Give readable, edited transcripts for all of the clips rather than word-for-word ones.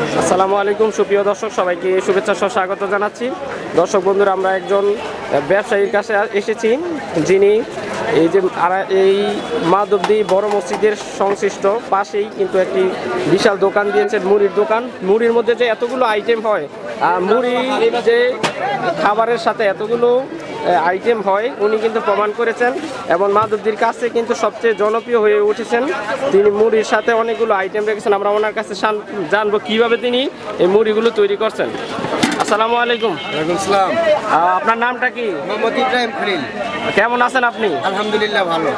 আসসালামু আলাইকুম সুপ্রিয় দর্শক, সবাইকে শুভেচ্ছা সহ স্বাগত জানাচ্ছি। দর্শক বন্ধুরা, আমরা একজন ব্যবসায়ীর কাছে এসেছি, যিনি এই মাধবদী বড় মসজিদের সংশ্লিষ্ট পাশেই কিন্তু একটি বিশাল দোকান দিয়েছেন, মুড়ির দোকান। মুড়ির মধ্যে যে এতগুলো আইটেম হয়, মুড়ি যে খাবারের সাথে এতগুলো আইটেম হয়, উনি কিন্তু প্রমাণ করেছেন এবং মাধবদীর কাছে কিন্তু সবচেয়ে জনপ্রিয় হয়ে উঠেছেন। তিনি মুড়ির সাথে অনেকগুলো আইটেম রেখেছেন। আমরা ওনার কাছে জানবো কিভাবে তিনি এই মুড়িগুলো তৈরি করছেন। আসসালামু আলাইকুম। ওয়ালাইকুম আসসালাম। আপনার নামটা কি? মোহাম্মদ ইব্রাহিম খলিল। কেমন আছেন আপনি? আলহামদুলিল্লাহ ভালো।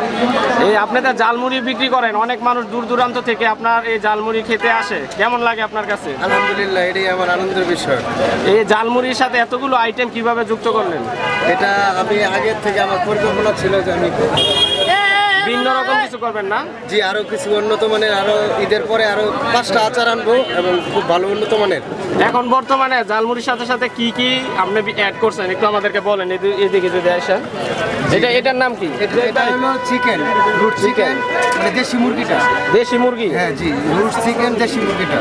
এই আপনি তো জালমুড়ি বিক্রি করেন, অনেক মানুষ দূর দূরান্ত থেকে আপনার এই জালমুড়ি খেতে আসে, কেমন লাগে আপনার কাছে? আলহামদুলিল্লাহ, এটাই আমার আনন্দের বিষয়। এই জালমুড়ির সাথে এতগুলো আইটেম কিভাবে যুক্ত করলেন? এটা আমি আগের থেকে আমার পরিকল্পনা ছিল যে আমি ভিন্ন রকম কিছু করবেন না? জি, আরো কিছু উন্নত মানের, আরো ঈদের পরে আরো 5টা আচার আনবো এবং খুব ভালো উন্নত মানের। এখন বর্তমানে জালমুড়ির সাথে সাথে কি কি আপনি অ্যাড করছেন একটু আমাদেরকে বলেন, এদিকে যদি আসেন। এটার নাম কি? এটা হলো চিকেন, রুট চিকেন, মানে দেশি মুরগিটা। দেশি মুরগি? হ্যাঁ জি, রুট চিকেন দেশি মুরগিটা।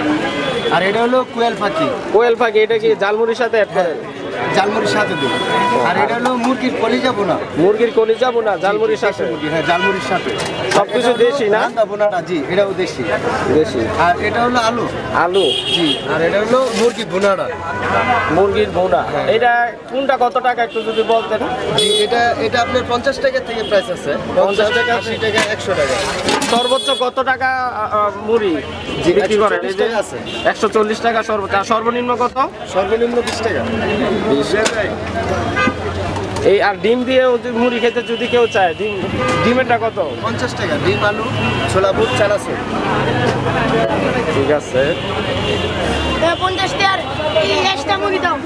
আর এটা হলো কোয়েল পাখি। কোয়েল পাখি, এটা কি জালমুড়ির সাথে অ্যাড করেন? জালমুড়ির সাথে দিই। আর এটা হলো মুরগির কলিজা বোনা। মুরগির কলিজা বোনা জালমুড়ির সাথে? হ্যাঁ, জালমুড়ির সাথে সবকিছু দেশি না? বোনাটা জি, এটাও দেশি। দেশি। আর এটা হলো আলু। আলু জি। আর এটা হলো মুরগি বোনাটা। মুরগির বোনা। এটা কোনটা কত টাকা একটু যদি বলতেন? জি, এটা আপনার 50 টাকা থেকে প্রাইস আছে। 50 টাকা, 80 টাকা, 100 টাকা। সর্বোচ্চ কত টাকা মুড়ি বিক্রি করেন? এই যে 140 টাকা সর্বোচ্চ। আর সর্বনিম্ন কত? সর্বনিম্ন 20 টাকা। এই আর ডিম দিয়ে মুড়ি খেতে যদি কেউ চায়, ডিমেরটা কত? 50 টাকা। ডিম, আলু, ছোলা বুট, চানাচুর। ঠিক আছে। 50 টাকার 1টা মুড়ি দাও।